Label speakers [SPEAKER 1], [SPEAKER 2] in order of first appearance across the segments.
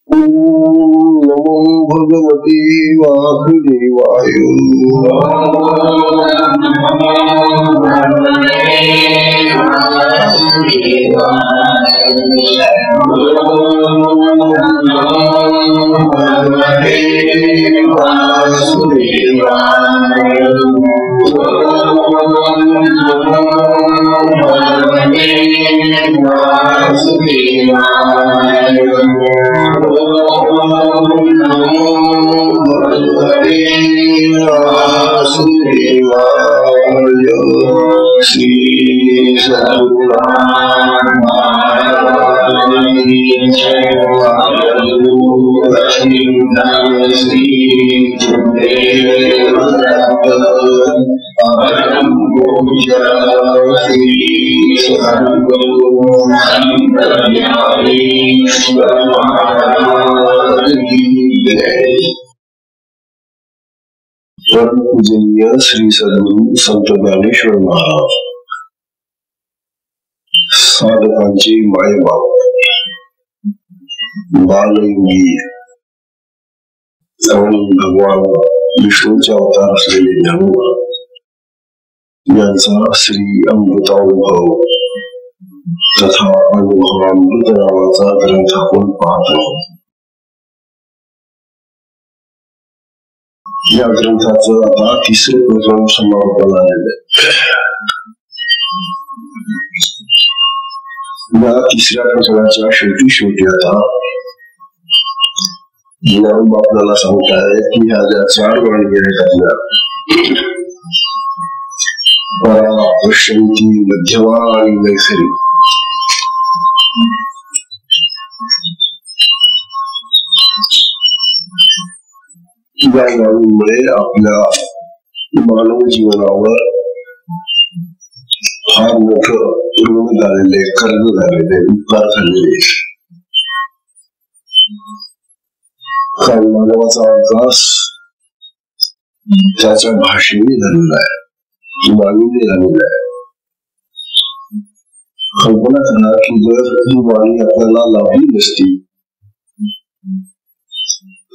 [SPEAKER 1] नमो भगवते वासुदेवाय। श्री परम पूजनीय श्री सद्गुरु संत ज्ञानेश्वर महाराज साधकांचे मायबाप बालयोगी आणि भगवान विष्णूचे अवतार असलेले हनुमान यांचा श्री अमृतानुभव तथा अनुभवामृत नावाचा ग्रंथ आपण पाहत आहोत. या ग्रंथाचं आता तिसरे प्रकरण समारोपण आलेलं आहे. या तिसऱ्या प्रकरणाच्या शेवटी आता ज्ञानोबा आपल्याला सांगताय की ह्या ज्या 4 वाणी आहेत आपल्या परा, पश्यंती, मध्यमा आणि नैसर्गिक, या वाणीमुळे आपल्या मानव जीवनावर फार मोठं ऋण झालेले, कर्ज झालेले, उपकार झालेले. कारण मानवाचा विकास त्याच्या भाषेने झालेला आहे, वाणीने झालेला आहे. कल्पना करा की जर ही वाणी आपल्याला लाभली नसती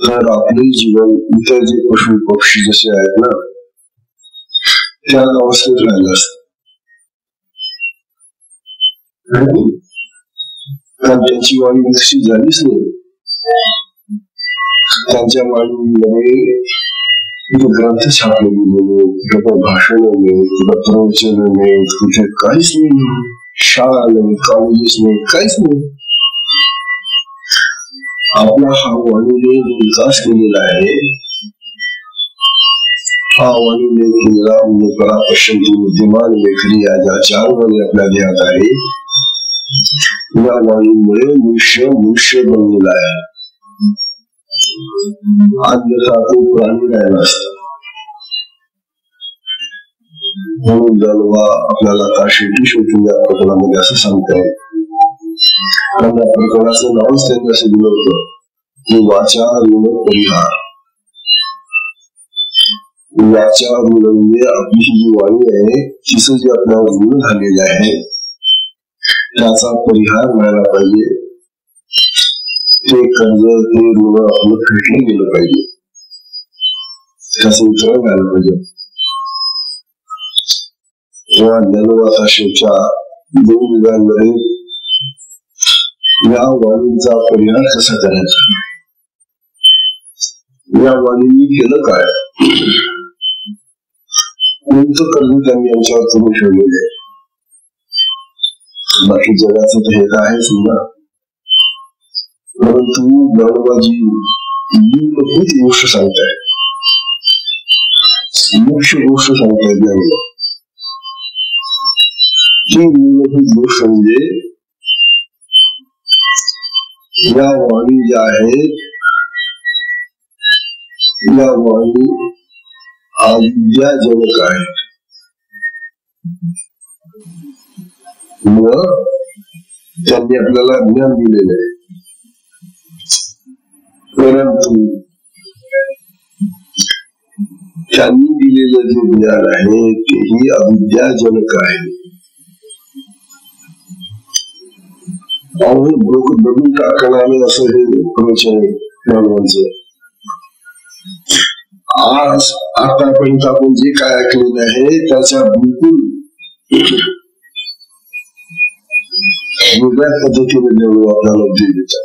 [SPEAKER 1] तर आपले जीवन इतर जे पशु पक्षी जसे आहेत ना त्याच अवस्थेत राहिलं असत. कारण त्यांची वाणी विकसित झालीच नाही. त्यांच्या वाणीमध्ये ग्रंथ छापले गेलेले, कुठे भाषण नाही, कुठे प्रवचन नाही, कुठे काहीच नाही, शाळा नाही, कॉलेजेस नाही, काहीच नाही. आपला हा वाणीने जो विकास केलेला आहे, हा वाणीने केलेला म्हणजे परा, पश्यंती, बुद्धिमान, लेखनी या ज्या 4 वाणी आपल्या देहात आहे, या वाणीमुळे मनुष्य बनलेला आहे. अन्यथा तो प्राणी राहिला असता. म्हणून जानवा आपल्याला आता शेवटी या प्रकरणामध्ये असं सांगताय. या प्रकरणाचं नावच त्यांनी असं दिलं होतं की वाचा ऋण परिहार. वाचा ऋण म्हणजे आपली ही जी वाणी आहे तिचं जे आपल्याला ऋण झालेलं आहे त्याचा परिहार व्हायला पाहिजे. ते कर्ज, ते ऋण आपलं फेटलं गेलं पाहिजे, त्याचं उत्तर व्हायला पाहिजे. तेव्हा ज्ञानोबाचा शेवटच्या 2 युगांमध्ये या वाणीचा परिहार कसा करायचा, या वाणीने केलं काय, कोणतं कर्ज त्यांनी यांच्यावर करून ठेवलेलं आहे. बाकी जगाचं तर हे काय आहेच ना, परंतु ज्ञानोबाजी मूलभूत गोष्ट सांगताय, मुख्य गोष्ट सांगताय ज्ञानोबा. ही मूलभूत गोष्ट म्हणजे या वाणी ज्या आहेत या वाणी अविद्याजनक आहेत. मग त्यांनी आपल्याला ज्ञान दिलेलं आहे, परंतु त्यांनी दिलेलं जे ज्ञान आहे तेही अविद्याजनक आहे. बघून टाकणारे असं हे प्रवचन मानवांचं. आज आतापर्यंत आपण जे काय ऐकलेलं आहे त्याच्या बिलकुल वेगळ्या पद्धतीने देऊ आपल्याला दिलेल्या.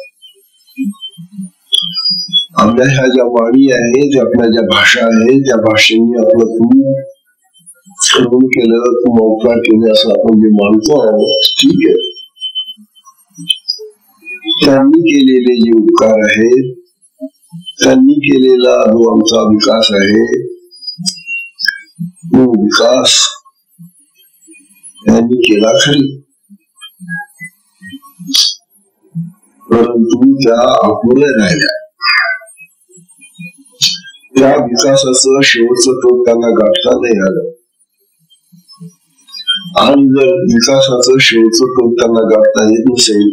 [SPEAKER 1] आपल्या ह्या ज्या वाणी आहेत, आपल्या ज्या भाषा आहेत, त्या भाषेने आपलं तू केलं, तू उपकार केले असं आपण जे मानतो आहोत, ठीक आहे. त्यांनी केलेले जे उपकार आहेत, त्यांनी केलेला जो आमचा विकास आहे, तो विकास त्यांनी केला खरी, परंतु त्या अपुऱ्या राहिल्या. त्या विकासाचं शेवटचं टोक त्यांना गाठता नाही आलं. आणि जर विकासाचं शेवटचं टोक त्यांना गाठता येत नसेल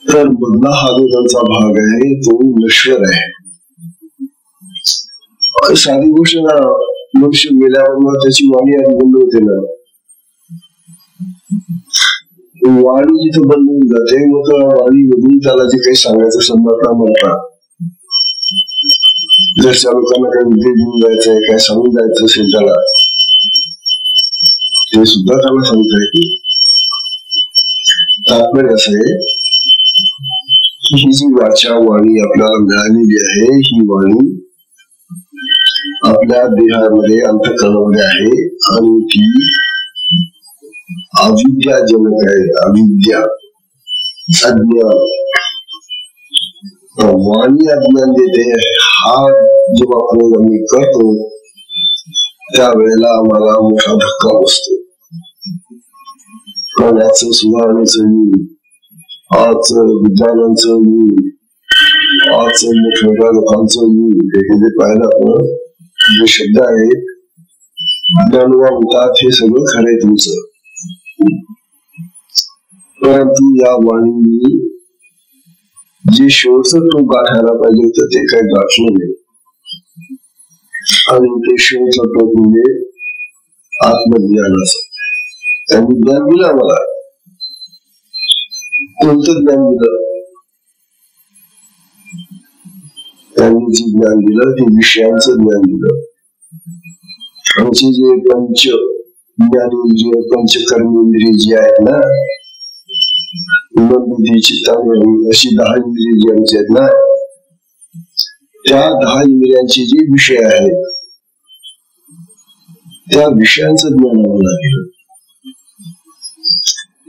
[SPEAKER 1] तर मधला हा जो त्यांचा भाग आहे तो नश्वर आहे. साधी गोष्ट ना, मनुष्य मेल्यावर त्याची वाणी आधी बंद होते ना. वाणी जिथं बंद होऊन जाते मग वाणी मधून त्याला जे काही सांगायचं समजा म्हणतात. जर लोकांना काही उद्योग घेऊन जायचंय, काय सांगून जायचं असेल त्याला, ते सुद्धा त्याला सांगता येते. तात्पर्य असं आहे, ही जी वाचा वाणी आपल्याला मिळालेली आहे, ही वाणी आपल्या देहामध्ये अंतःकरणामध्ये आहे आणि ती अविद्याजनक आहे. अविद्या, अज्ञान. वाणी अज्ञान देते. हा जेव्हा प्रयोग आम्ही करतो त्यावेळेला आम्हाला मोठा धक्का बसतो. पण याचं सुधारण्याचं मी, आज विद्वानांचं मी, आज मोठ्या लोकांचं मी, हे पाहिलं आपण जे शब्द आहेत, ज्ञानवा म्हणतात हे सगळं खरं आहे तुमचं. परंतु या वाणीने जे शेवटचं तो गाठायला पाहिजे होतं ते काही गाठलं नाही. आणि ते शेवटचं टोक म्हणजे आत्मज्ञानाचं. त्यांनी ज्ञान दिलं आम्हाला. कोणतं ज्ञान दिलं? त्यांनी जे ज्ञान दिलं ते विषयांचं ज्ञान दिलं. आमचे जे पंच ज्ञानेंद्रिय, पंचकर्मेंद्रिय जे आहेत ना, मन, बुद्धी, चित्त, अशी 10 इंद्रिय जी आमची आहेत ना, त्या 10 इंद्रियांचे जे विषय आहेत त्या विषयांचं ज्ञान आम्हाला दिलं.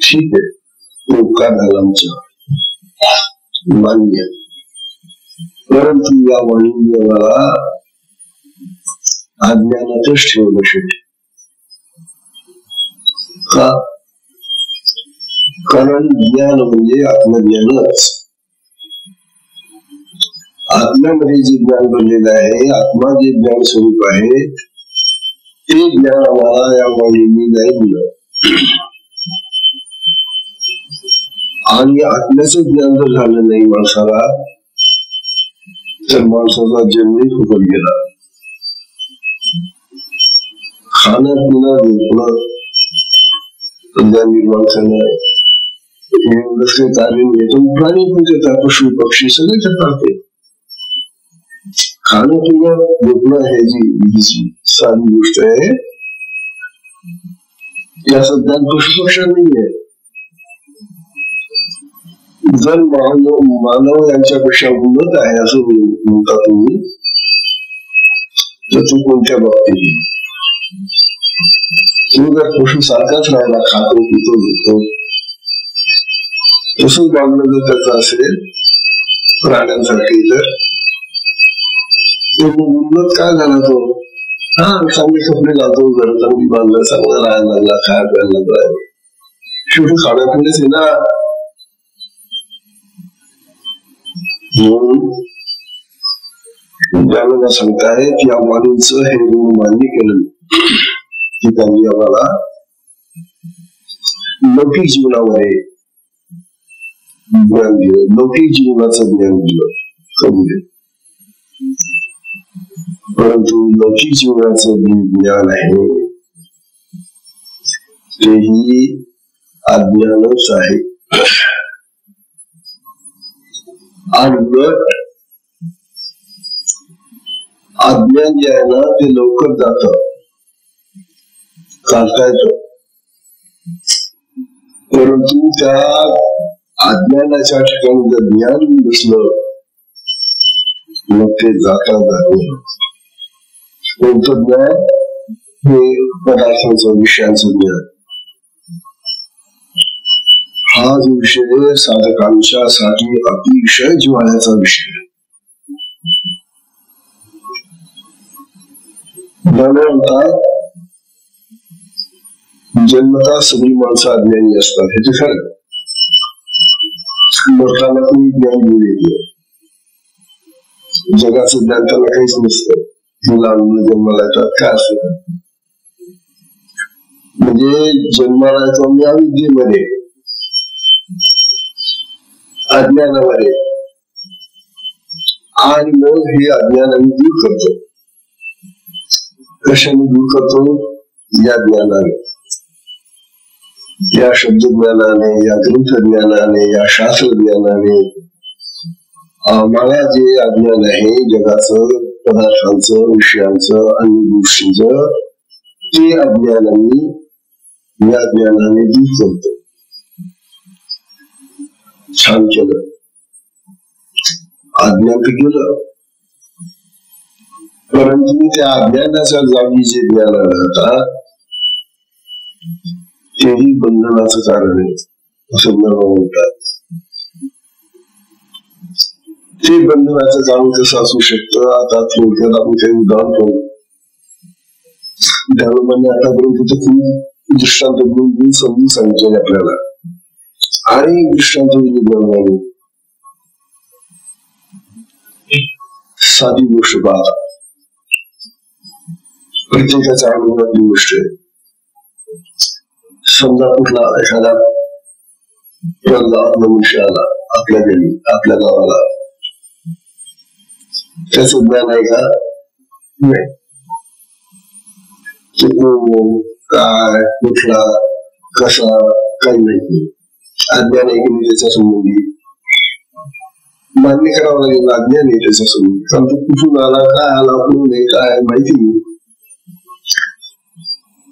[SPEAKER 1] ठीक आहे, उपकार झाला आमचा, मान्य. परंतु या वाणीने आम्हाला अज्ञानातच ठेवलं शेवटी. का? कारण ज्ञान म्हणजे आत्मज्ञानच. आत्म्यामध्ये जे ज्ञान बनलेलं आहे, आत्मा जे ज्ञान स्वरूप आहे, ते ज्ञान आम्हाला या वाणीने नाही दिलं. आणि आत्म्याचं ज्ञान जर झालं नाही माणसाला तर माणसाचा जन्मही फुकट गेला. खाणं पिणं झोपणं सध्या निर्माण करणं एवढंच काही कार्य नाही. प्राणी पण करतात, पशु पक्षी सगळे करतात. ते खाणं पिणं झोपणं हे जी साधी गोष्ट आहे, या सध्या पशु पक्षी नाहीये. जर मानव यांच्यापेक्षा उन्नत आहे असं म्हणता तुम्ही, तर तू कोणत्या बाबतीत? तू जर पशु सारखाच राहिला, खातो पितो झोपतो, तसंच वागणं जर त्याचं असेल प्राण्यांसारखी, तर उन्नत काय झाला तो? हा, चांगले कपडे घालतो, घर चांगली बांधलं, चांगला राहायला लागला, खायला प्यायला लागला. शेवटी खाण्यापिण्याच आहे ना. ज्ञानाला सांगताय की या वाणीचं हे गुण मान्य केलं की त्यांनी आम्हाला लौकिक जीवनामध्ये ज्ञान दिलं, लौकिक जीवनाचं ज्ञान दिलं कमी. परंतु लौकिक जीवनाचं जे ज्ञान आहे तेही अज्ञानच आहे. आणि उलट अज्ञान जे आहे ना ते लवकर जात, काढता येतं. परंतु त्या अज्ञानाच्या ठिकाणी जर ज्ञान बसलं मग ते जाता जात नाही. कोणतं ज्ञान? हे पदार्थांचं, विषयांचं ज्ञान. हा जो विषय साधकांच्या साठी अतिशय जिव्हाळ्याचा विषय. म्हणतात जन्मता सगळी माणसं अज्ञानी असतात, हे ते खरं. मरताना कोणी ज्ञान घेऊन येते. जगाचं ज्ञान त्याला काहीच नसतं. मुलांना जन्माला येतात काय असतं, म्हणजे जन्माला येतो आम्ही अविद्येमध्ये, अज्ञानामध्ये, आणि मग हे अज्ञान आम्ही दूर करतो. कशाने दूर करतो? या ज्ञानाने, या शब्द ज्ञानाने, या ग्रंथ ज्ञानाने, या शास्त्र ज्ञानाने. आम्हाला जे अज्ञान आहे जगाचं, पदार्थांचं, विषयांचं, अन्य गोष्टींचं, ते अज्ञान आम्ही या ज्ञानाने दूर करतो. छान केलं. अज्ञान तर गेलं, परंतु त्या अज्ञानाच्या जागी जे ज्ञान राहतात तेही बंधनाचं कारण आहे असं म्हणतात. ते बंधनाचं कारण कसं असू शकतं? आता थोडक्यात आपण काही उदाहरण करू. त्याप्रमाणे आतापर्यंत खूप दृष्टांत घेऊन समजून सांगितले आपल्याला, आणि दृष्टांत दिले. साधी गोष्ट पाहता, प्रत्येकाच्या अनुभवातली गोष्ट आहे. समजा कुठला एखादा मनुष्य आला आपल्या घरी, आपल्या गावाला, त्याचं ज्ञान आहे का? नाही. काय, कुठला, कसा, काही माहिती. अज्ञान आहे की नाही त्याच्या संबंधी मान्य करावं लागेल. अज्ञान आहे त्याच्या संबंधी, कारण तो कुठून आला, काय आला, कुठून आहे, काय माहिती नाही.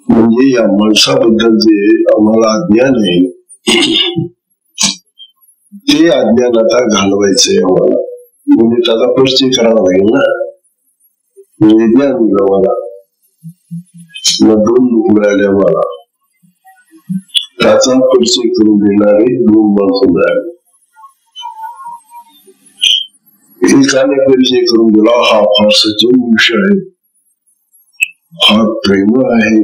[SPEAKER 1] म्हणजे या माणसाबद्दल जे आम्हाला अज्ञान आहे ते अज्ञान आता घालवायचंय आम्हाला, म्हणजे त्याचा परिचय करावा लागेल ना. म्हणजे ज्ञान मिळालं मला, दोन लोक मिळाले मला, त्याचा परिचय करून देणारे दोन माणसं मिळाले. एकाने परिचय करून दिला, हा फार सज्जन मनुष्य आहे, फार प्रेमळ आहे,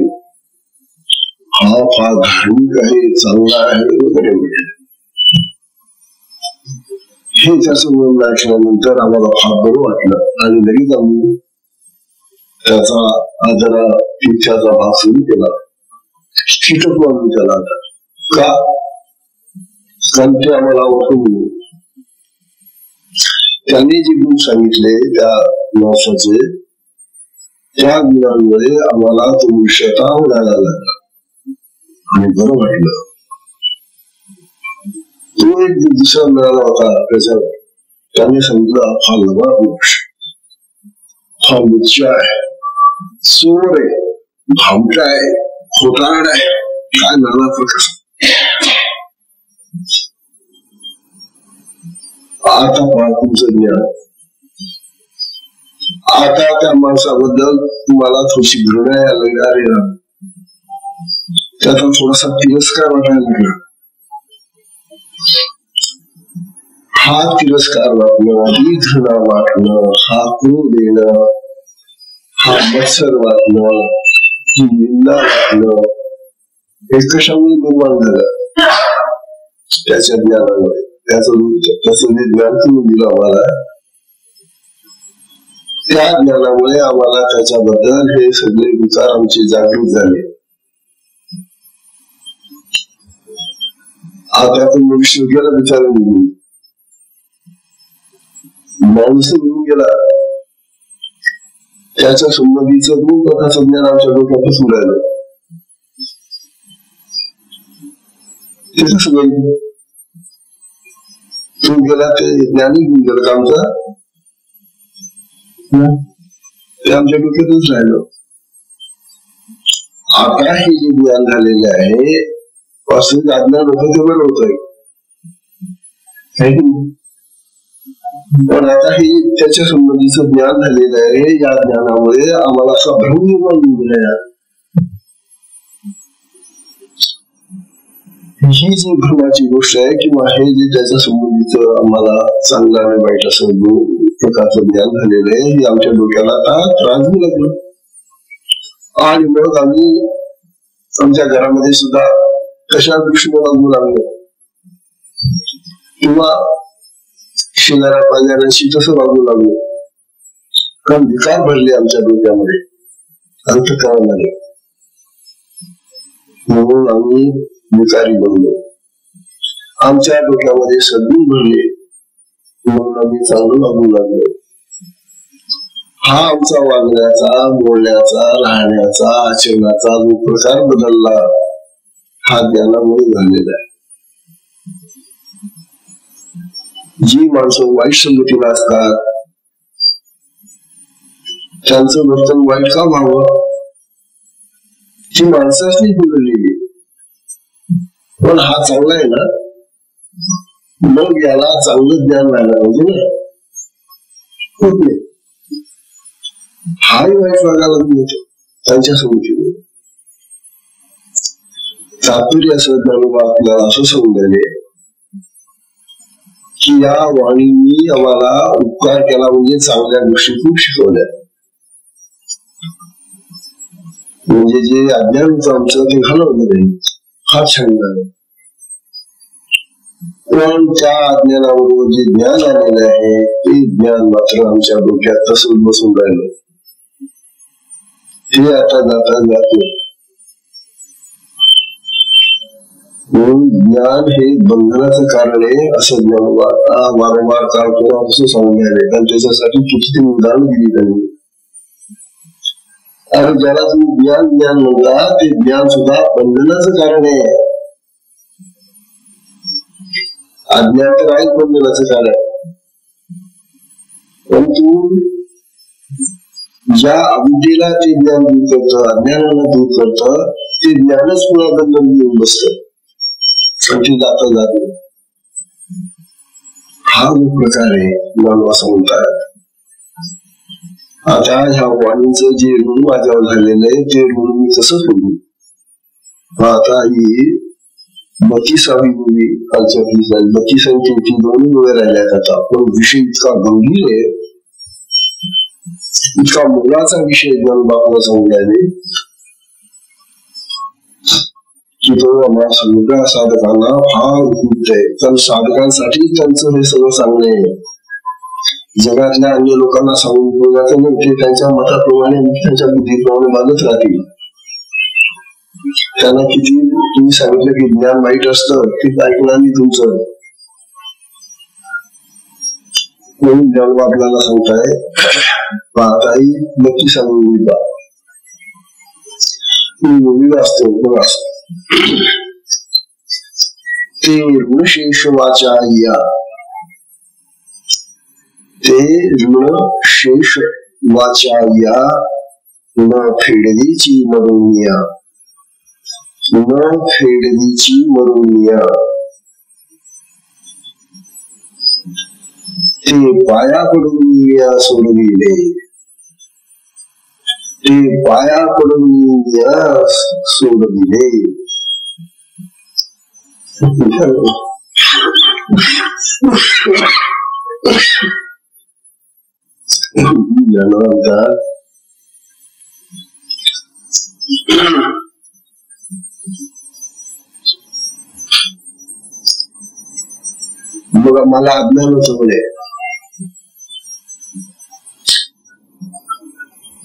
[SPEAKER 1] हा फार धार्मिक आहे, चांगला आहे वगैरे वगैरे. हे त्याचं बोलणं ऐकल्यानंतर आम्हाला फार बरं वाटलं, आणि लगेच आम्ही त्याचा आदरा तिथ्याचा भाग सुरू केला. तिथं आम्ही त्याला का? कारण ते आम्हाला ओळखून त्यांनी जे गुण सांगितले त्या माणसाचे, त्या गुणांमुळे आम्हाला तो विषयता आवडायला लागला आणि बरं वाटलं. तो एक दुसरा मिळाला होता त्याच्यावर. त्याने सांगितलं हा लबाड वृक्ष, हा लुच्चा आहे, चोर आहे, भामटा आहे, खोटारड आहे, काय नाना प्रकार. आता पहा तुमचं ज्ञान. आता त्या माणसाबद्दल तुम्हाला थोडीशी घृणा यायला लागली, त्याचा थोडासा तिरस्कार वाटायला लागला. हा तिरस्कार वाटणं, ही घृणा वाटणं, हा क्रोध येणं, हा मत्सर वाटणं, ही निंदा वाटणं, हे कशामुळे निर्माण झालं? त्याच्या ज्ञानामुळे. त्याचं जे ज्ञान तुम्ही दिलं आम्हाला, त्या ज्ञानामुळे आम्हाला त्याच्याबद्दल हे सगळे विचार आमचे जागृत झाले. आता तो मनुष्य गेला विचार निघून, माणूस निघून गेला, त्याच्या संबंधीचं दोन प्रकारचं ज्ञान आमच्या डोक्यात बसून राहिलं. ते कसं होईल? तू गेला ते ज्ञानी घेऊन गेलं का आमचा? ते आमच्या डोक्यातच राहिलं. आता हे जे ज्ञान झालेले आहे वास्तविक अज्ञान होतं ते बरं होत आहे, पण आता हे त्याच्या संबंधीचं ज्ञान झालेलं आहे. या ज्ञानामुळे आम्हाला असा भ्रम निर्माण झालेला आहे. ही जी भ्रमाची गोष्ट आहे किंवा हे जे त्याच्या संबंधीच आम्हाला चांगलं आणि वाईट असं प्रकारचं ज्ञान झालेलं आहे हे आमच्या डोक्याला आता त्रास देऊ लागलं. आणि मग आम्ही आमच्या घरामध्ये सुद्धा कशा दृष्टीने वागू लागलो किंवा शेजाऱ्या पाजाऱ्यांशी तसं वागू लागलो, कारण विकार भरले आमच्या डोक्यामध्ये अंतःकरणामध्ये. म्हणून आम्ही विकारी बनलो. आमच्या डोक्यामध्ये सद्गुण भरले म्हणून आम्ही चांगलं वागू लागलो. हा आमचा वागण्याचा, बोलण्याचा, राहण्याचा, आचरणाचा जो प्रकार बदलला हा ज्ञानामुळे झालेला आहे. जी माणसं वाईट संगतीला असतात त्यांचं वर्तन वाईट का व्हावं? ती माणसाची बदललेली, पण हा चांगला आहे ना, मग याला चांगलं ज्ञान व्हायला पाहिजे ना, होत नाही. हाही वाईट वागायला मिळतो त्यांच्या सोबतीने. तात्पर्य असं ज्ञानोबा आपल्याला असं समजायले की या वाणींनी आम्हाला उपकार केला म्हणजे चांगल्या गोष्टी खूप शिकवल्या. म्हणजे जे अज्ञान होतं आमचं ते घालवलं नाही, हा छंद झाला. पण त्या अज्ञानाबरोबर जे ज्ञान आलेलं आहे ते ज्ञान मात्र आमच्या डोक्यात तसंच बसून राहिलं. हे आता जाता जात नाही. म्हणून ज्ञान हे बंधनाचं कारण आहे असं ज्ञानोबा आता वारंवार काढतो असं सांगायला, कारण त्याच्यासाठी किती उदाहरण दिली त्यांनी. आणि ज्याला तुम्ही ज्ञान ज्ञान म्हणता ते ज्ञान सुद्धा बंधनाचं कारण आहे. अज्ञान तर आहेच बंधनाचं कारण, परंतु ज्या अविद्येला ते ज्ञान दूर करतं, अज्ञानाला दूर करतं, ते ज्ञानच पुन्हा बंधन घेऊन बसतं. जाता जात हा जो प्रकार आहे ज्ञान असं म्हणतात. आता ह्या वाणीचं जे ऋण माझ्यावर झालेलं आहे ते ऋण मी कसं करू? आता ही 32वी मूवी कालच्या 32 दोन्ही मुळे राहिल्यात. आता पण विषय इतका गंभीर आहे, इतका मोलाचा विषय ज्ञान बापाला सांगायला की तो आम्हाला सगळ्या साधकांना फार उपयुक्त आहे. तर साधकांसाठी त्यांचं हे सगळं सांगणं आहे. जगातल्या अन्य लोकांना सांगून उपयोगाचं नाही, ते त्यांच्या मताप्रमाणे त्यांच्या बुद्धीप्रमाणे मानत राहतील. त्यांना किती तुम्ही सांगितलं की ज्ञान वाईट असतं ते ऐकणार नाही तुमचं. म्हणून ज्ञान आपल्याला सांगताय पाहताही नक्की सांगून मी वाचतो बघा. ते ऋणशेष वाचाया, ते ऋणशेष वाचाया न फेडलीची मरुनिया, न फेडलीची मरुनिया. ते पाया पडून सोडविले, ते पाया पडून सोडविले. बघा मला अज्ञान होतं म्हणे.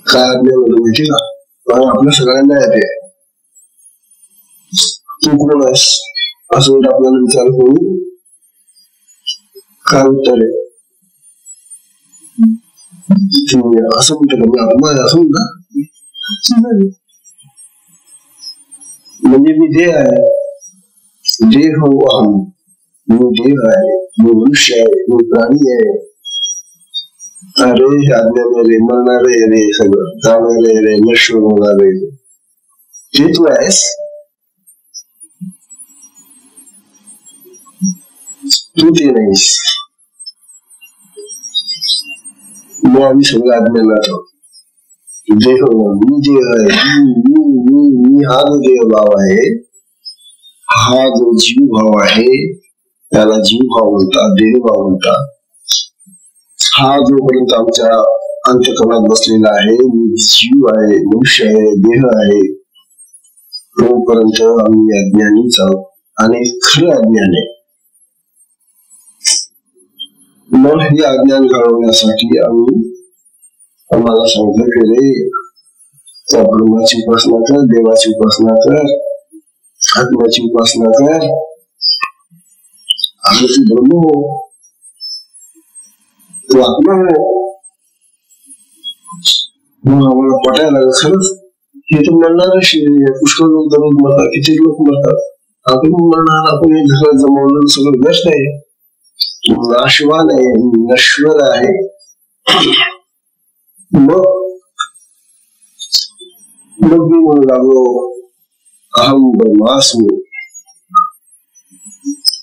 [SPEAKER 1] काय अज्ञान होतं माहिती का? आपल्या सगळ्यांना येते. तू कोण आहेस असं आपल्याला विचार करू काय उत्तर आहे? असं म्हणतो का आत्मा आहे असं म्हणता? म्हणजे मी जे आहे देह हो अहम, मी देह आहे, मी मनुष्य आहे, मी प्राणी आहे. अरे आज्ञा रे, मरणारे रे, सगळं जाणारे रे, नश्वर होणारे रे, ते तू आहेस. तू ते नाहीस. मग आम्ही सगळं आज्ञाला आहोत. देह मी देह आहे, मी हा जो देह भाव आहे, हा जो जीव भाव आहे, त्याला जीव भाव म्हणतात, देह भाव म्हणतात. हा जोपर्यंत आमच्या अंतःकरणात बसलेला आहे, मी जीव आहे, मनुष्य आहे, देह आहे, तोपर्यंत आम्ही अज्ञानीच आहोत. आणि खरं अज्ञान आहे. मग हे अज्ञान घालवण्यासाठी आम्हाला सांगितलं की रे, त्या ब्रह्माची उपासना कर, देवाची उपासना कर, आत्म्याची उपासना कर, आणि तू ब्रह्म हो, तू आत्मा हो. मग आम्हाला पटायला लागलं खरंच हे तर म्हणणार पुष्कळ लोक दररोज मरतात, किती लोक मरतात, आपण म्हणणार आपण हे घर जमवलं सगळं व्यस्त आहे, नाशवान आहे, नश्वर आहे. मग मी म्हणू लागलो अहम ब्रह्मास्मी.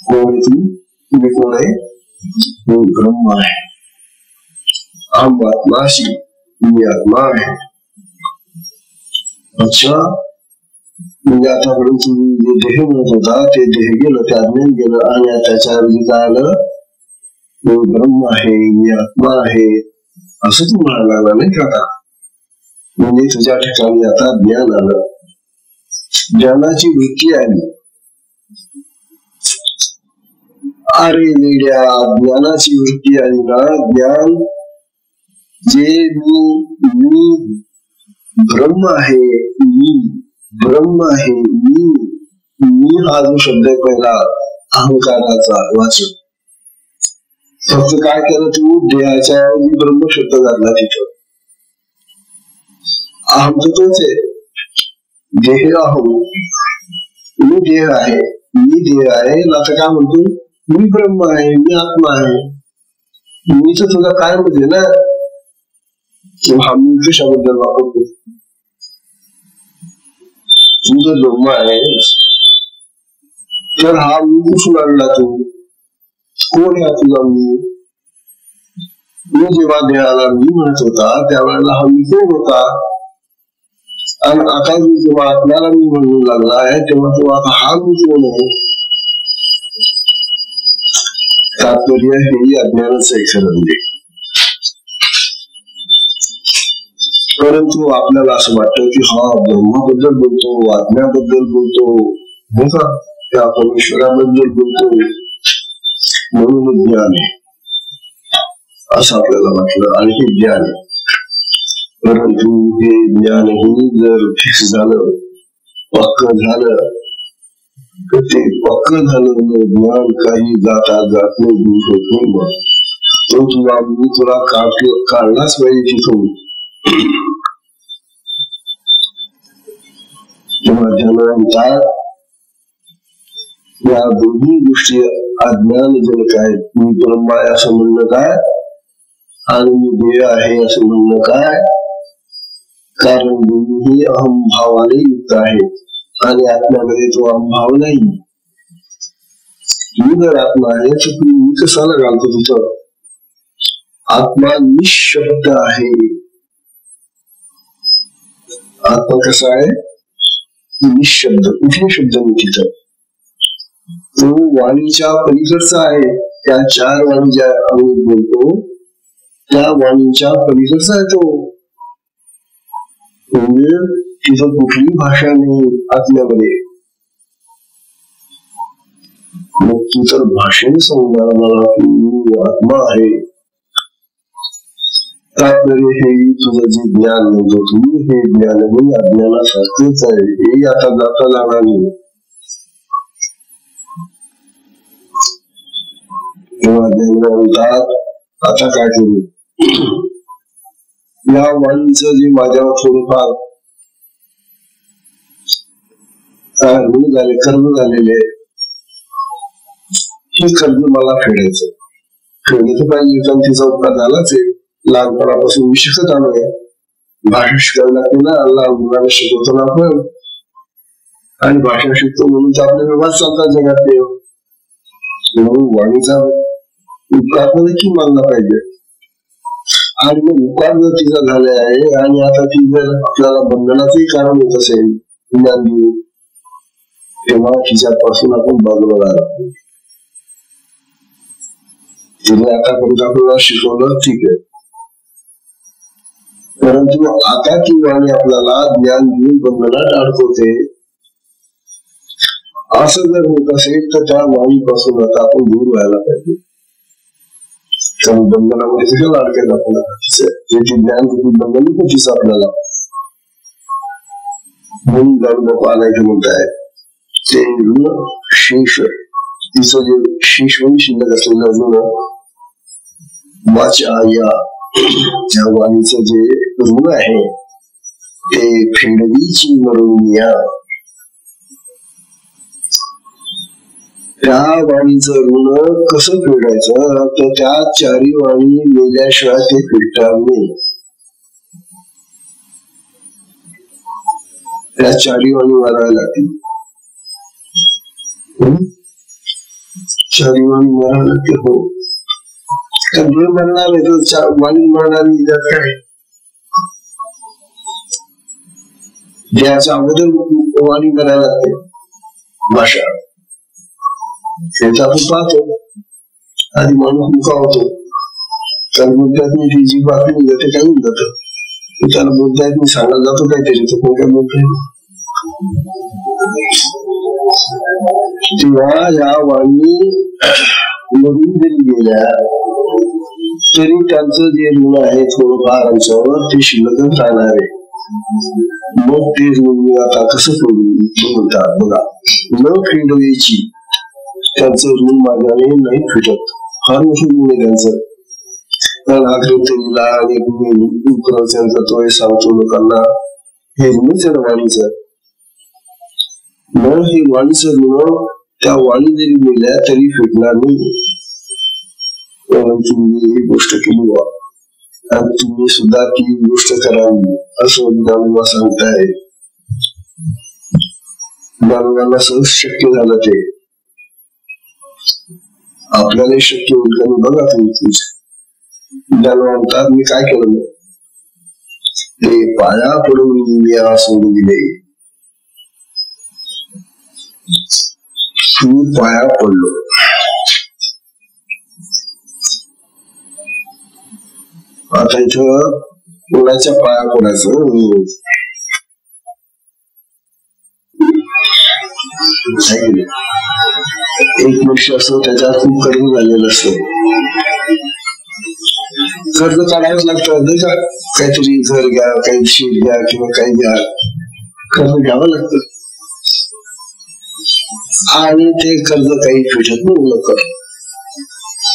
[SPEAKER 1] कोण आहे तुम्ही कोण आहे? मी ब्रह्म आहे. अहम आत्माशी, मी आत्मा आहे. अच्छा, म्हणजे आतापर्यंत तुम्ही जे देह म्हणत होता ते देह गेलं, ते अज्ञान गेलं, आणि त्याच्या ऐवजी काय आलं? मी ब्रह्म आहे, मी आत्मा आहे, असं तू म्हणायला लागला नाही का? म्हणजे तुझ्या ठिकाणी आता ज्ञान आलं, ज्ञानाची वृत्ती आली. अरे वेड्या, ज्ञानाची वृत्ती आली ना, ज्ञान जे मी ब्रह्म आहे, मी ब्रह्म आहे, मी हा जो शब्द आहे पहिला अहंकाराचा वाचक. फक्त काय केलं तू? देहाच्या ऐवजी ब्रह्म शब्द घातला तिथं. अहम तर तोच आहे, देह अहम, मी देह आहे, मी देह आहे. आता काय म्हणतो? मी ब्रह्म आहे, मी आत्मा आहे. मी तर तुला काय म्हणते ना, हा मी कशाबद्दल वापरतो? तू जर ब्रह्म आहेस तर हा मी कुठून आणला? तू कोण आहे तुझा मी? जेव्हा देहाला मी म्हणत होता त्यावेळेला हा मी कोण होता? आणि आता जेव्हा आत्म्याला मी म्हणू लागला आहे तेव्हा तो आता हा मी कोण आहे? तात्पर्य हेही अज्ञानच आहे खरं म्हणजे. परंतु आपल्याला असं वाटतं की हा ब्रह्माबद्दल बोलतो, आत्म्याबद्दल बोलतो, हो का, त्या परमेश्वराबद्दल बोलतो, म्हणून ज्ञान आहे असं आपल्याला वाटलं, आणि हे ज्ञान आहे. परंतु हे ज्ञानही जर फिक्स झालं, पक्क झालं, तर ते पक्क झालं ज्ञान काही जाता जात नाही, दूर होत नाही. मग तो तुला काढलाच पाहिजे तिथून. म्हणतात या दोन्ही गोष्टी अज्ञानजनक आहेत. मी ब्रह्म आहे असं म्हणणं काय, आणि मी देह आहे असं म्हणणं काय? कारण दोन्ही अहमभावाने युक्त आहेत, आणि आत्म्यामध्ये तो अहमभाव नाही. मी जर आत्मा आहे तर तुम्ही मी कसाला घालतो तिथं? आत्मा निशब्द आहे. आत्मा कसा आहे? निशब्द. कुठले शब्द नाही तिथं. तो वाणीच्या पलीकडचा आहे. त्या चार वाणी ज्या आम्ही बोलतो त्या वाणीच्या पलीकडचा आहे तो. म्हणजे तिथं कुठली भाषा नाही आत्म्यामध्ये. मग तू तर भाषेने समजणार मला की मी आत्मा आहे. तात्पर्य हे तुझं जे ज्ञान म्हणतो तुम्ही, हे ज्ञानही अज्ञानासारखेच आहे. हे आता जाता जाणार नाही. तेव्हा देव म्हणतात आता काय करू? या वाणीचं जे माझ्यावर थोडंफार ऋण झाले, कर्म झालेले, की कर्ज मला फेडायचं. फेडलं तर पाहिजे, कारण तिचा उपकार झालाच आहे. लहानपणापासून मी शिकत आलोय, भाषा शिकायला लागते ना, लहान मुलांना शिकवतो ना आपण, आणि भाषा शिकतो म्हणून तर आपले व्यवहार चालतात जगात. म्हणून वाणीचा उपकार नक्की मानला पाहिजे. आणि मग उपकार जर तिचा झाला आहे आणि आता ती जर आपल्याला बंधनाचंही कारण होत असेल ज्ञान देऊन, तेव्हा तिच्यापासून आपण बाजूला राहिला. तिने आतापर्यंत आपल्याला शिकवलं, ठीक आहे, परंतु आता ती वाणी आपल्याला ज्ञान देऊन बंधनात अडकवते. असं जर होत असेल तर त्या वाणीपासून आता आपण दूर व्हायला पाहिजे. कारण बंधनामध्ये कशाला अडकायचं आपल्याला, त्याची ज्ञान बंधन कधीच आपल्याला. म्हणून गणबापू आणायचं म्हणताय ते ऋण शेष, तिचं जे शेष म्हणजे शिल्लक असलेलं ऋण वाचा या त्या वाणीचं जे ऋण आहे ते फेडवीची मरून या. त्या वाणीचं ऋण कसं फेडायचं तर त्या चारी वाणी मेल्याशिवाय ते फेडणार नाही. त्या चारी वाणी मारायला लागतील. चारी वाणी मारायला लागते. हो, देव मरणार आहे तर वाणी मरणारी त्यात काय. देहाच्या अगोदर वाणी करायला लागते भाषा. हे तर आपण पाहतो, आधी माणूस मुका होतो, कारण बोलतात मी ती जी बातमी जाते काय होऊन जातं, त्याला बोलतायत मी सांगायला जातो काहीतरी, तो कोण काय बोलतोय. तेव्हा या वाणी मधून जरी गेल्या तरी त्यांचं जे ऋण आहे थोडंफार अंशावर ते शिल्लकच राहणार आहे. मग ते ऋण आता कसं फेडू म्हणतात बघा. न फेडवायची, त्यांचं ऋण माझ्याने नाही फेडत, फार मोठं ऋण आहे त्यांचं. आकृतीला आणि तत्व सांगतो लोकांना, हे ऋणच आहे वाणीचं. मग हे वाणीचं ऋण त्या वाणी जरी मिळल्या तरी फेडणार नाही. तुम्ही ही गोष्ट केली बा आणि तुम्ही सुद्धा ती गोष्ट करावी असं ज्ञानोबा सांगताय. ज्ञानोबांना सहज शक्य झालं ते, आपल्याला शक्य होईल का बघा तुम्ही. ज्ञानोबा म्हणतात मी काय केलं, ते पाया पडून मी सोडून दिले. मी पाया पडलो. आता इथं कोणाच्या पाया पडायचं. एक मनुष्य असतो, त्याच्यात खूप कर्ज झालेलं असतं. कर्ज काढावंच लागतं नाही का, काहीतरी घर घ्या, काही शेत घ्या किंवा काही घ्या, कर्ज घ्यावं लागतं. आणि ते कर्ज काही फेडत नाही लवकर.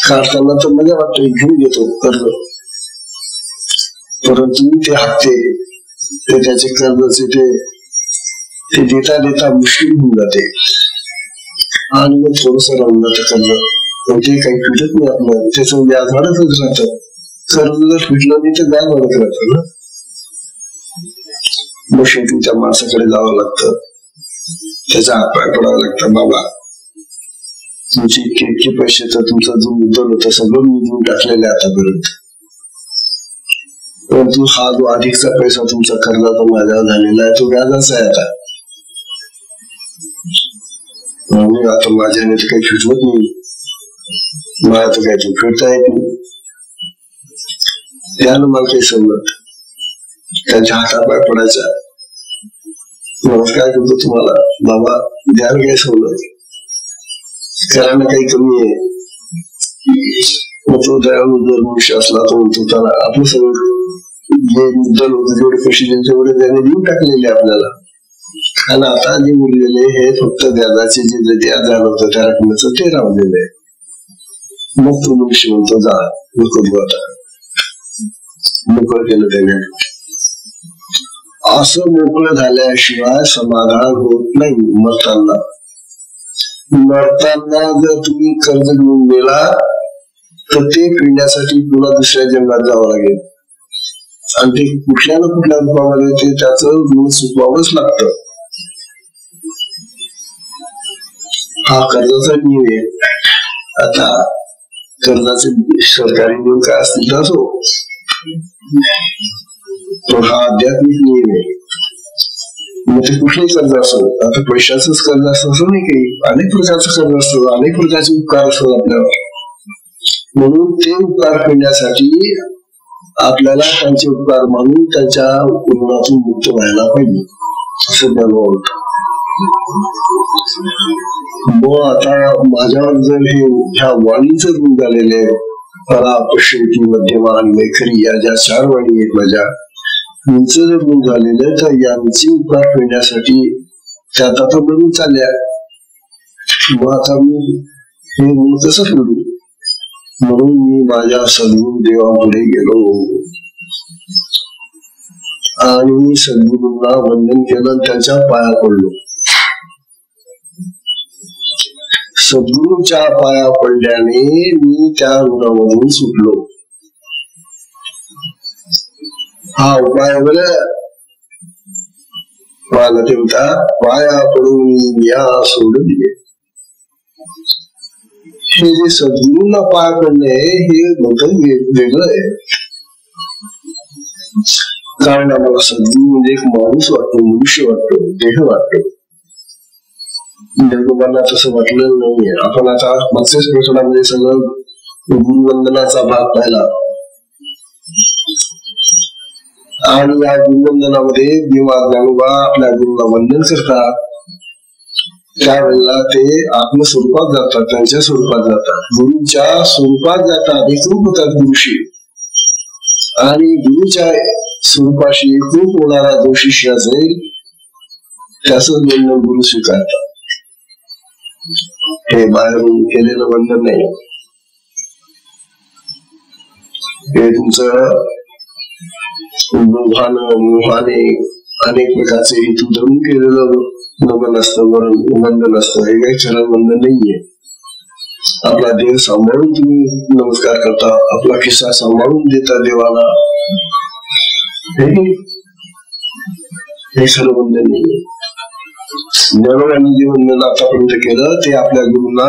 [SPEAKER 1] काढताना तर मजा वाटतं, घेऊन घेतो कर्ज, परंतु ते हप्ते ते त्याचे कर्जाचे ते देता देता मुश्किल होऊन जाते आणि मग थोडस राहून जातं कर्ज. म्हणजे काही फिटत नाही आपलं, त्याचं व्याज वाढतच राहतं. कर्ज जर फिटलं नाही तर व्याज वाढत राहतं ना. मग शेतीच्या माणसाकडे जावं लागतं, त्याचा हातपाय पडावं लागतं. बाबा तुमचे इतके पैसे तर तुमचा जो मुद्दल होता सगळं मी देऊन टाकलेलं आहे आतापर्यंत, परंतु हा जो अधिकचा पैसा तुमचा कर्जाचा माझ्यावर झालेला आहे तो व्याजाचा आहे. आता म्हणजे आता माझ्याने तर काही फिटवत नाही, मला तर काही तो फिरता येत नाही. त्यानं मला काही समजत, त्यांच्या हातापाय पडायचा, नमस्कार करतो तुम्हाला बाबा, द्याल काय सवलत, करायला काही कमी आहे. मग तो दयाळू जर मनुष्य असला तो म्हणतो त्याला आपलं सगळं जे मुद्दल होतं जेवढे पैसे तेवढे त्याने देऊन टाकलेले आपल्याला, आणि आता जे बोललेले हे फक्त व्याजाचे जे व्याज झालं होतं त्या रकमेचं ते राहिलेलं आहे. मग तो मनुष्य म्हणतो जा नको देऊ, आता मोकळं केलं त्याने. असं मोकळं झाल्याशिवाय समाधान होत नाही मरताना. मरताना जर तुम्ही कर्ज घेऊन गेला तर ते फिरण्यासाठी पुन्हा दुसऱ्या जन्मात जावं लागेल आणि ते कुठल्या ना कुठल्या रूपामध्ये ते त्याचं ऋण चुकवावंच लागतं. हा कर्जाचा नियम आहे. आता कर्जाचे सरकारी नियम काय असतील तर असो, तो हा आध्यात्मिक नियम आहे. मग ते कुठलंही कर्ज असो, आता पैशाचंच कर्ज असतं असं नाही, काही अनेक प्रकारचं कर्ज असतं, अनेक प्रकारचे उपकार असतात आपल्यावर. म्हणून ते उपकार करण्यासाठी आपल्याला त्यांचे उपकार मानून त्याच्या ऋणातून मुक्त व्हायला पाहिजे असं ज्ञान होतं. मग आता माझ्यावर जर हे ह्या वाणीचं ऋण झालेले परा, पश्यती, मध्यमा आणि मैखरी या ज्या 4 वाणी आहेत माझ्या, यांचं जर ऋण झालेलं तर यांचे उपकार करण्यासाठी त्यात आता बनून चालल्या. मग आता मी हे ऋण कसं फेडू? म्हणून मी माझ्या सद्गुरु देवापुढे गेलो आणि सद्गुरूंना वंदन केलं, त्यांच्या पाया पडलो. सद्गुरूच्या पाया पडल्याने मी त्या ऋणामधून सुटलो. हा उपाय बरं मला ते होता, पाया पडून या सोडून दिले. हे जे सद्गुरूंना पाया पडणे हे बदल वेगळं आहे. कारण आम्हाला सद्गुरू म्हणजे एक माणूस वाटतो, मनुष्य वाटतो, देह वाटतो. निर्गुणांना तसं वाटलेलं नाहीये. आपण आता मागच्याच प्रकरणामध्ये सगळं गुरुवंदनाचा भाग पाहिला आणि या गुरुवंदनामध्ये जेव्हा ज्ञानोबा आपल्या गुरुला वंदन करतात त्यावेळेला ते आत्मस्वरूपात जातात, त्यांच्या स्वरूपात जातात, गुरुच्या स्वरूपात जातात, एकरूप होतात गुरुशी. आणि गुरुच्या स्वरूपाशी एकरूप होणारा जो शिष्य असेल त्याच वंदन गुरु स्वीकारतात. हे बाहेरून केलेलं वंदन नाही. हे तुमचं मोहाने अनेक प्रकारचे हेतू धरून केलेलं नमन असतं, वंदन असतं. हे काही खरं वंदन नाहीये. आपला देह सांभाळून तुम्ही नमस्कार करता, आपला खिस्सा सांभाळून देता देवाला, हे खरं वंदन नाहीये. ज्ञानोबांनी जे वंदन आतापर्यंत केलं ते आपल्या गुरुंना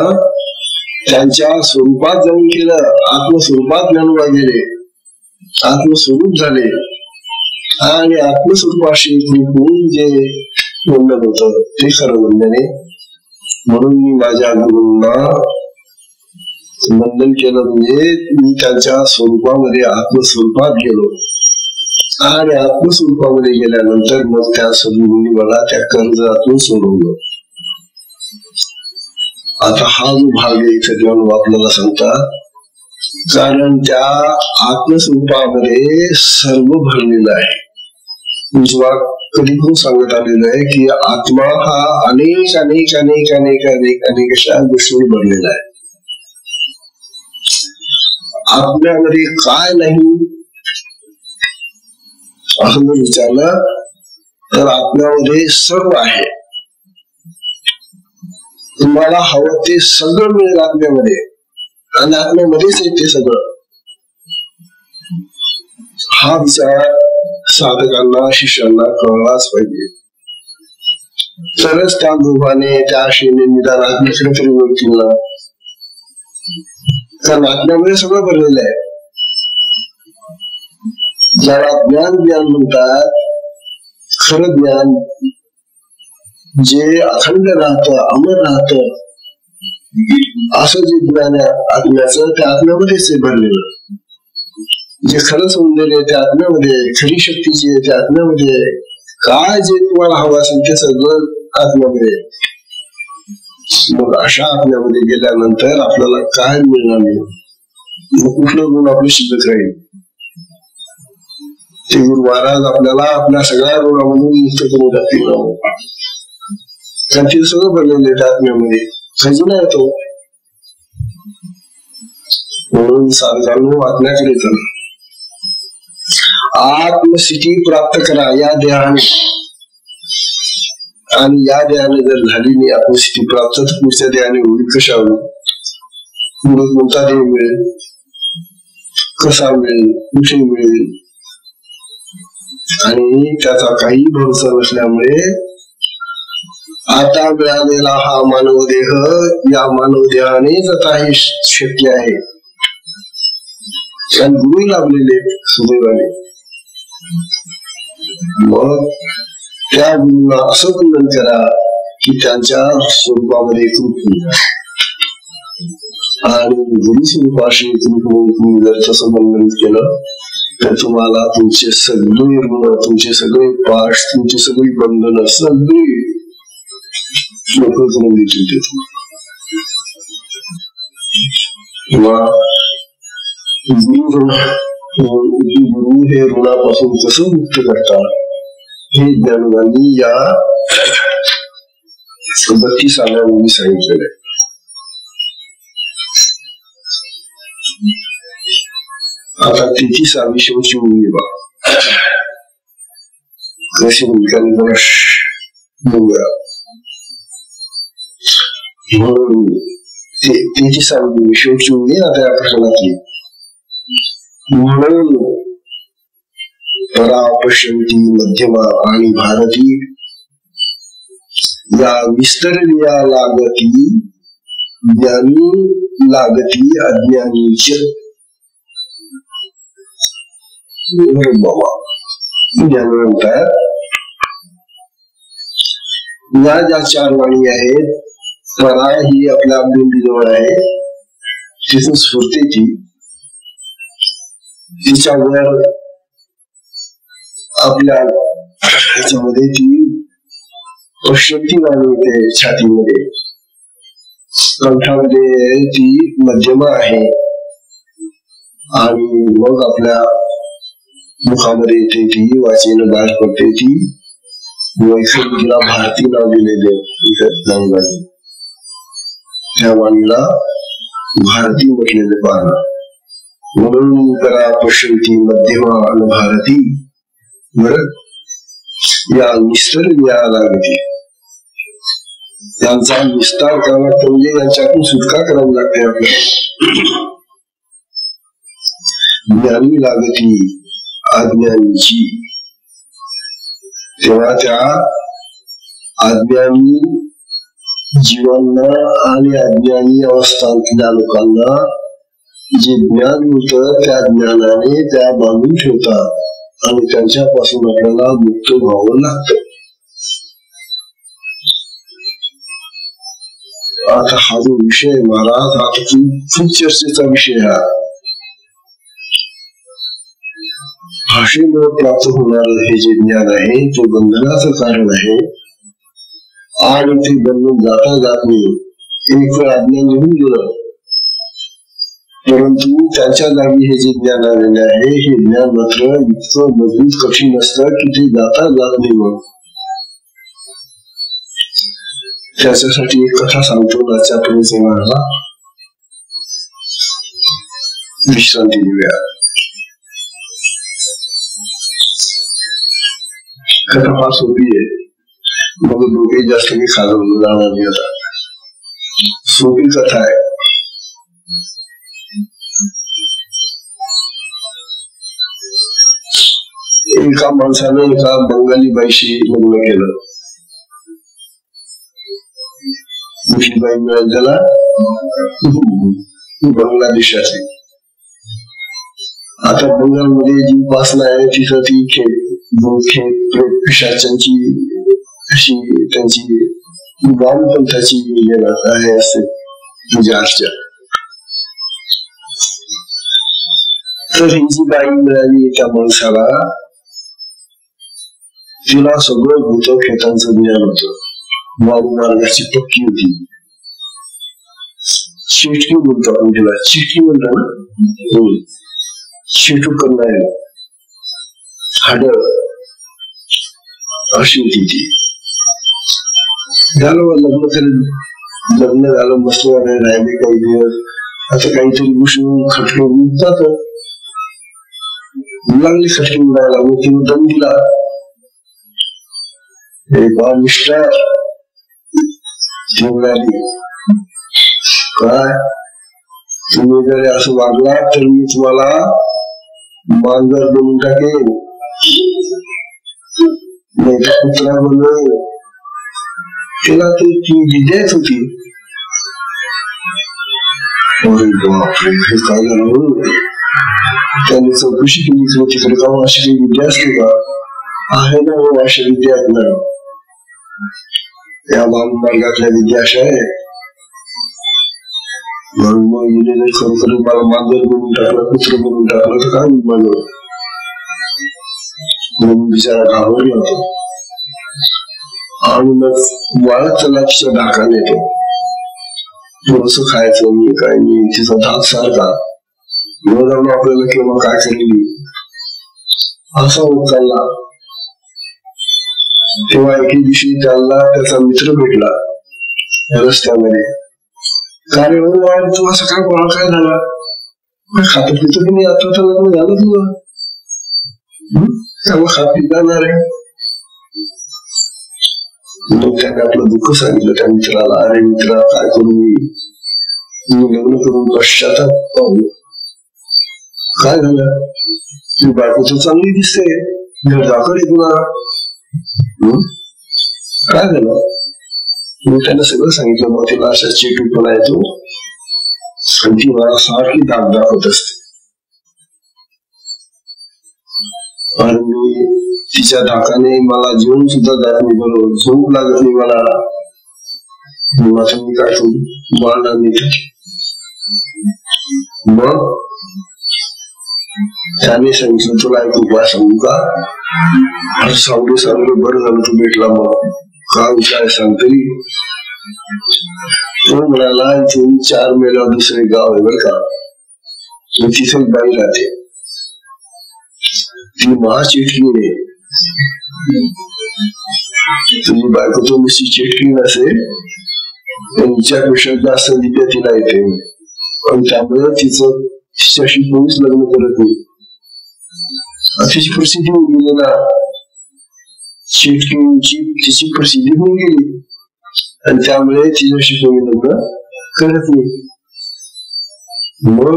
[SPEAKER 1] त्यांच्या स्वरूपात जाऊन केलं. आत्मस्वरूपात ज्ञानोबा गेले, आत्मस्वरूप झाले आणि आत्मस्वरूपाशी होऊन जे वंदन होत ते खरं वंदन आहे. म्हणून मी माझ्या गुरुंना वंदन केलं म्हणजे मी त्यांच्या स्वरूपामध्ये आत्मस्वरूपात गेलो आणि आत्मस्वरूपामध्ये गेल्यानंतर मग त्या सद्गुरूंनी मला त्या कर्जातून सोडवलं. आता हा जो भाग आहे इथे देऊन आपल्याला सांगतात, कारण त्या आत्मस्वरूपामध्ये सर्व भरलेलं आहे. जेव्हा कधी पण सांगत आलेलं आहे की आत्मा हा अनेक अनेक अनेक अनेक अनेक अनेक अशा गोष्टी भरलेला आहे. आत्म्यामध्ये काय नाही असं जर विचारलं तर आत्म्यामध्ये सर्व आहे. तुम्हाला हवं ते सगळं मिळेल आत्म्यामध्ये आणि आत्म्यामध्येच आहे ते सगळं. हा विचार साधकांना शिष्यांना कळलाच पाहिजे, तरच त्या लोभाने त्या आशेने निदान आत्म्याकडे तरी वळतील ना. कारण आत्म्यामध्ये सगळं भरलेलं आहे. ज्याला ज्ञान ज्ञान म्हणतात, खरं ज्ञान जे अखंड राहतं, अमर राहतं, असं जे ज्ञान आत्म्याचं ते आत्म्यामध्येच भरलेलं. जे खरं सौंदर्य आहे ते आत्म्यामध्ये, खरी शक्ती जी आहे ते आत्म्यामध्ये, काय जे तुम्हाला हवं असेल ते सगळं आत्म्यामध्ये. मग अशा आत्म्यामध्ये गेल्यानंतर आपल्याला काय मिळणार नाही, मग कुठलं गुण आपलं शिल्लक राहील. ते गुरु महाराज आपल्याला आपल्या सगळ्या गुणामधून मुक्त करून जातील. त्यांचे सगळं भरलेले त्या आत्म्यामध्ये खजिना येतो. म्हणून साधकांनो आत्म्याकडे चला, आत्मस्थिती प्राप्त करा या देहाने. आणि या देहाने जर झाली नाही आत्मस्थिती प्राप्त तर पुढच्या देहाने होईल कशावर, पुढे कोणता देह मिळेल, कसा मिळेल, कुठे मिळेल, आणि त्याचा काही भरोसा नसल्यामुळे आता मिळालेला हा मानव देह, या मानव देहानेच आता हे शक्य आहे. आणि गुरु लाभलेले सुदैवाने. मग त्या गुरुंना असं पूजन करा की त्यांच्या स्वरूपामध्ये कृप होईल. आणि गुरु स्वरूपाशी कृप होऊन तुम्ही जर तसं बंधन केलं तर तुम्हाला तुमचे सगळे ऋण, तुमचे सगळे पाश, तुमची सगळी बंधनं सगळी मोकळं करून देतील. गुरु हे ऋणापासून कसं मुक्त करतात हे ज्ञानवानी या 32व्या ओळीत सांगितलेलं आहे. आता 33वी शेवटची ओळी बघा कशी भूमिका बघूया. म्हणून 33वी शेवटची ओळी आता या प्रश्नातली. म्हणून परा पश्यंती मध्यमा आणि भारती या विस्तरल्या लागती ज्ञानी लागती अज्ञानीच. बाबा ज्ञान म्हणतात या ज्या 4 वाणी आहेत, परा ही आपल्या बिंदूजवळ आहे, तिथून स्फूर्ती ती तिच्यावर आपल्या ह्याच्यामध्ये ती पश्यंती वाणी येते छातीमध्ये, कंठामध्ये ती मध्यमा आहे, आणि मग आपल्या मुखामध्ये येते ती वाचेनं बाहेर पडते ती वैखरीला भारती नाव दिलेले. त्या वाणीला भारती म्हटलेले पाहणं. म्हणून करा पश्यंती मध्यमा आणि भारती. बरं, या विस्तर या लागते, त्यांचा विस्तार करावा लागतो, म्हणजे यांच्यातून सुटका करावी लागते आपल्याला. ज्ञानी लागती अज्ञानीची. तेव्हा त्या अज्ञानी जीवांना आणि अज्ञानी अवस्थांतल्या लोकांना जे ज्ञान होतं त्या ज्ञानाने त्या बांधून ठेवतात आणि त्यांच्यापासून आपल्याला मुक्त व्हावं लागतं. आता हा जो विषय महाराज आता खूप चर्चेचा विषय हा. भाषेमुळे प्राप्त होणार हे जे ज्ञान आहे ते बंधनाचं कारण आहे, आणि ते बंधन जाता जात नाही. एक वेळ अज्ञान निघून गेलं, परंतु त्याच्या जागी हे जे ज्ञान आलेले आहे हे ज्ञान मात्र इतकं मजबूत कठीण असतं की ते जाता जात नाही. मग त्याच्यासाठी एक कथा सांगतो. आजच्या प्रवचनाला विश्रांती देऊया. कथा फार सोपी आहे, मग डोके जास्त मी खाजवलं जाणार नाही. आता सोपी कथा आहे. एका माणसाने एका बंगाली बाईशी लग्न केलं. कुठली बाई मिळाली त्याला? बांगलादेशाची. आता बंगालमध्ये जी उपासना आहे तिथं ती पिशाचांची अशी त्यांची वामपंथाची आहे असते पूजा अर्चा. तर ही जी बाई मिळाली त्या माणसाला, तिला सगळं भूत खेतांचं ज्ञान होतं, वायुमार्गाची पक्की होती. चिटकी बोलतो आपण तिला, चिटकी म्हणतो ना, चिटू करणार हाड अशी होती ती. झालं लग्न झालं, मस्त राहिले काही दिवस. आता काहीतरी घुसून खटके उठतात, लागली खटके उडायला, मग तिने दम दिला. बा मिस्टर ती म्हणाली, काय तुम्ही जर असं वागला तर मी तुम्हाला मांजर बनवून टाकेन, नाही तर कुत्रा बनवेन. तिला ती विद्याच होती. बापरे, काय झालं? त्याने चौकशी केली की तिकडे जाऊन अशी काही विद्या असते का? आहे ना हो, अशा विद्या आहेत ना, या मार्गातल्या विद्या अशा आहे. म्हणून मग विनय खरोखर मला मांजर बनवून टाकलं, कुत्र बनवून टाकलं तर काय होईल माझं? म्हणून बिचारा घाबरला होता. आणि मग वाळत त्याला तिच्या धाकाने येतो, थोडस खायचं मी काय मी तिचा धाक सारखा न जाऊन आपल्याला केव्हा काय करेली असा होत चालला. तेव्हा एके दिवशी त्याला त्याचा मित्र भेटला रस्त्यामध्ये. काय तू असं काय कोणा काय झाला? खातं पितं की नाही? आता तर लग्न झालं तुझं, त्यामुळे खात पित जाणार आहे. मग त्याने आपलं दुःख सांगितलं त्या मित्राला. अरे मित्रा, काय करू मी लग्न करून पश्चाताप पाहू. काय झालं? ती बायको तर चांगली दिसते, घरदाकडे तुला काय झालं? मी त्यांना सगळं सांगितलं. मग तिला अशा चेटूपणा येतो आणि ती मला सारखी दाग दाखवत असते. आणि मी तिच्या धाकाने मला जेवण सुद्धा जात नाही, बरोबर झोप लागत नाही मला. मी काय करू? मला नाही. मग त्याने सांगितलं, तुला एक उपाय सांगू का? सांगू सांगलं, बरं झालं तू भेटला. मग काय उपाय सांगतो? तो म्हणाला, इथून 4 मैलावर दुसरे गाव आहे बरं का, तिथे बाई राहते, ती महाचिटकी आहे. तुझी बायको तो नुसती चिटकी नसेल, त्यांच्यापेक्षा जास्त विद्या तिला येते आणि त्यामुळे तिच्याशी कोणीच लग्न करत नाही. तिची प्रसिद्धी होऊन गेली ना, चिटकीची तिची प्रसिद्धी होऊन गेली आणि त्यामुळे तिच्याशी कोणी लग्न करत नाही. मग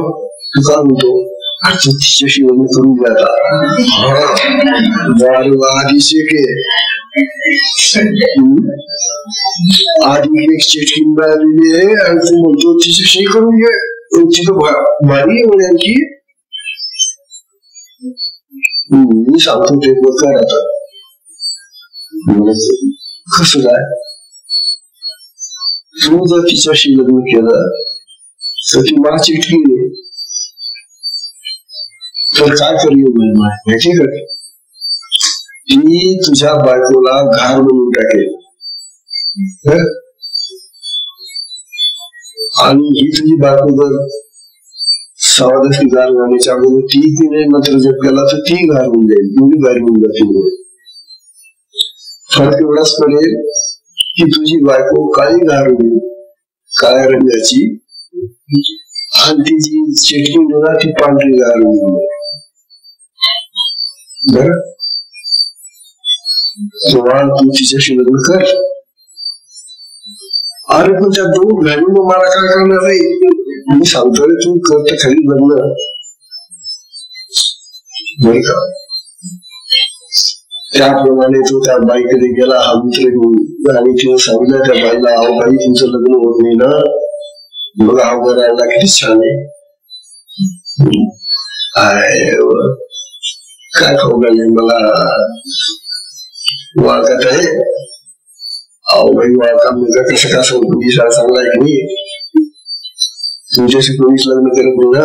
[SPEAKER 1] तू काय म्हणतो? तिच्याशी लग्न करून घ्या आता. आधीचे आधी एक चिटकी मिळालेली आहे आणि तू म्हणतो तिच्याशी करून घे. तिथं भारी आहे आणखी. मी सांगतो ते बघा आता. कसं काय? तू जर तिच्याशी लग्न केलं तर ती मला चिटकी आहे, तर काय करूया माहिती का? ती तुझ्या बायकोला घार बनवून टाकेल आणि ही तुझी बायको जर 6 घार होण्याच्या अगोदर तिने मंत्र जप केला तर ती घार होऊन जाईल, दोन्ही घार होऊन जातील. फरक एवढाच पडेल की तुझी बायको काळी घार होईल, काळ्या रंगाची, आणि तिची चिटकी होणार ती पांढरी घार होईल. बरं, तेव्हा तू तिच्याशी लग्न कर. अरे पण त्या 2 घालून मला काय करणार आहे? मी सांगतोय तू करत खरी लग्न, नाही का? त्याप्रमाणे तो त्या बाईकडे गेला, हा मित्र घेऊन, आणि तिने सांगितलं त्या बाईला, अहो बाई तुमचं लग्न होत नाही ना, बघा हा राहायला किती छान आहे, काय खाऊ लागेल मला वाळकात आहे. अहो बाई वाळका मुलगा कसं का सांगतो, दिसा चांगला आहे की नाही, तुमच्याशी कोणीच लग्न करत नाही ना,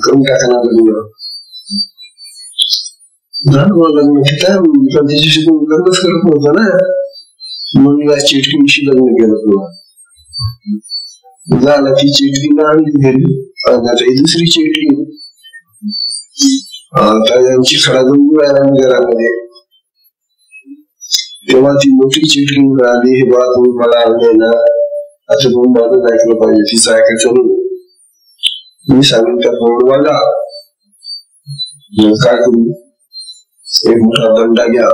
[SPEAKER 1] करून टाका ना लग्न. लग्न तिच्याशी कोणी लग्नच करत नव्हतं ना, मग चिटकीशी लग्न केलं तुला. झाला ती चिटकी आणली घरी, आता दुसरी चिटकी. आता यांची खडा जाऊन घरामध्ये. तेव्हा ती मोठी चिटकी मिळाली, हे बा तुम्ही मला आणले ना, आता तुम्ही माझं ऐकलं पाहिजे, तिचं ऐकायचं नाही. मी सांगेन त्या बोर्डवाला, काय करू, एक मोठा दंडा घ्या,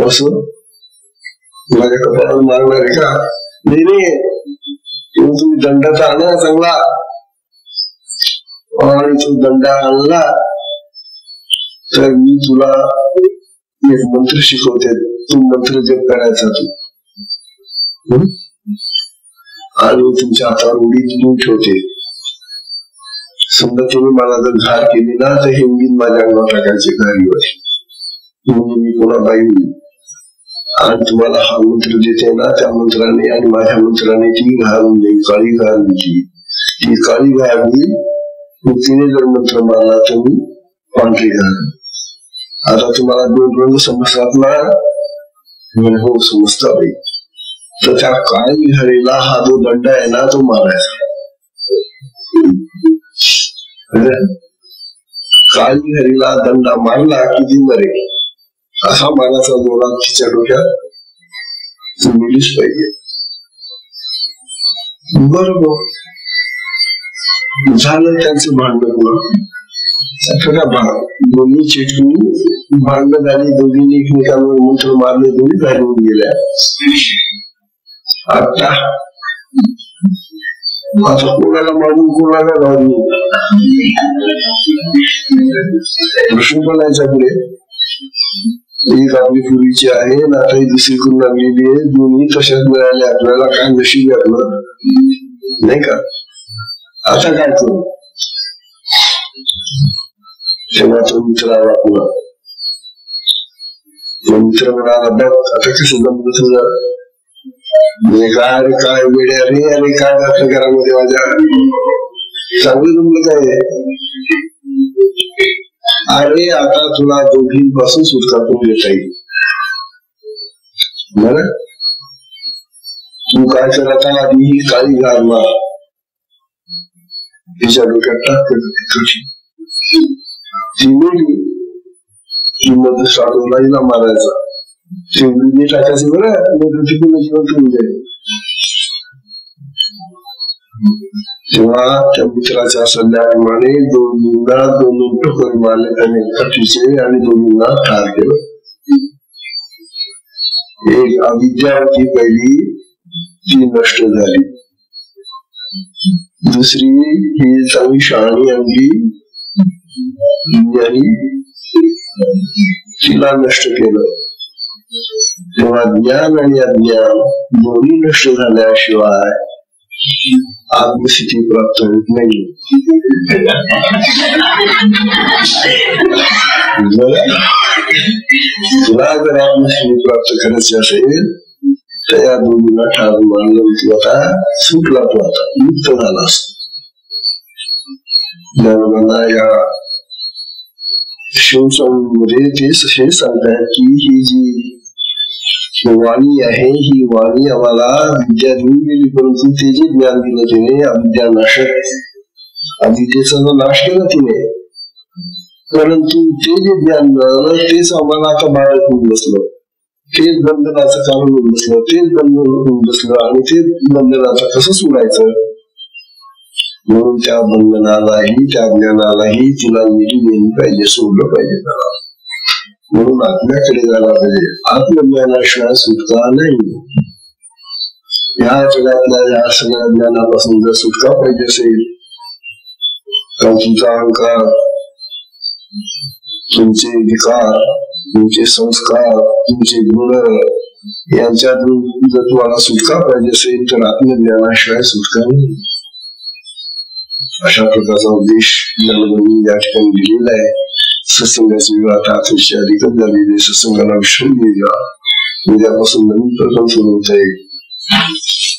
[SPEAKER 1] असं माझ्या कपाळावर मारणार आहे का? नाही, तुम्ही दंडाचा आणा चांगला, आणि तो दंडा आणला तर मी तुला एक मंत्र शिकवते, तू मंत्र जप करायचा तू, आणि तुमच्या हातावर उडी देऊन ठेवते. समजा तुम्ही मला जर घार केली ना तर हे उडीन माझ्या अंगावर टाकायचे घारीवर, म्हणजे मी पुन्हा बाई होईल. आणि तुम्हाला हा मंत्र देते ना, त्या मंत्राने आणि माझ्या मंत्राने ती घार म्हणजे काळी घार दिली, ती काळी घार होईल. तिने जर मंत्र मारला तर मी पांढरी घार. आता तुम्हाला दोन रंग समजतात ना? हो समजता बाई. तर त्या काळी घारीला हा जो दंड आहे ना तो मारायचा. काळी घारीला दंडा मारला किती मरे असा माराचा जोरात तिच्या डोक्यात मिळीच पाहिजे. बरोबर झालं त्यांचं भांडण. दोन्ही चिटणी भांडण झाली, दोघींनी एकमेकांवर मंत्र मारले, दोन्ही घालून गेल्या. आता कोणाला मारून कोणाला घालून प्रश्न बोलायचा पुढे. एक आपली पूर्वीची आहे ना, आता दुसरी करून लागलेली आहे. दोन्ही तशाच मिळाले आपल्याला. काय नशीब आपलं नाही का? आता काय करू? तेव्हा तो मित्र आला पुन्हा. मित्र म्हणाला बघ आता कसं जमलं तुझं. काय रे काय वेड्या रे, अरे काय घातलं घरामध्ये माझ्या, चांगलं जमलं काय? अरे आता तुला दोघींपासून सुटका करून देता येईल. बरं तू काय कर, आता आधी ही काळी घाल मार तिच्या डोक्यात टाक. ती वेळी ती मध्ये साडूला मारायचा, ते उडी टाकायचे बरं, तिकडून जिवंत होऊन जाईल. तेव्हा त्या मित्राच्या सल्ल्याप्रमाणे दोन्हींना दोन ठोकर मारले त्याने काठीचे आणि दोन्हींना ठार केलं. एक अविद्या होती पहिली, ती नष्ट झाली. दुसरी ही चांगली शहाणी अंगी ज्ञानी, तिला नष्ट केलं. तेव्हा ज्ञान आणि अज्ञान दोन्ही नष्ट झाल्याशिवाय आत्मस्थिती प्राप्त होत नाही. तुला जर आत्मस्थिती प्राप्त करायची असेल तर या दोन्हीला ठार मानलं, तू आता सुटला, तू आता मुक्त झालास. ज्ञानाला या शिवसंमध्ये ते हे सांगतात की ही जी वाणी आहे, ही वाणी आम्हाला विद्या देऊन गेली, परंतु ते जे ज्ञान दिलं तिने अविद्या नाशक, अविद्येचा नाश केला तिने. परंतु ते जे ज्ञान मिळालं तेच आम्हाला आता बाळक होऊन बसलं, तेच बंधनाचं कारण होऊन बसलं, तेच बंधन होऊन बसलं. आणि ते बंधनाचं कसं सोडायचं? म्हणून त्या बंधनालाही त्या ज्ञानालाही तिला मिठी देणी पाहिजे, सोडलं पाहिजे त्याला. म्हणून आत्म्याकडे जायला पाहिजे. आत्मज्ञानाशिवाय सुटका नाही. या जगातल्या या सगळ्या ज्ञानापासून जर सुटका पाहिजे असेल तर तुमचा अहंकार, तुमचे विकार, तुमचे संस्कार, तुमचे गुण यांच्यातून जर तुम्हाला सुटका पाहिजे असेल तर आत्मज्ञानाशिवाय सुटका नाही. अशा प्रकारचा उद्देश ज्ञानबंधू या ठिकाणी दिलेला आहे. सत्संगाची वेळ आता अतिशय अधिकच झालेली. सत्संगाला विश्राम देऊया. उद्यापासून नवीन प्रकरण सुरू होत आहे.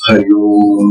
[SPEAKER 1] हरिओम.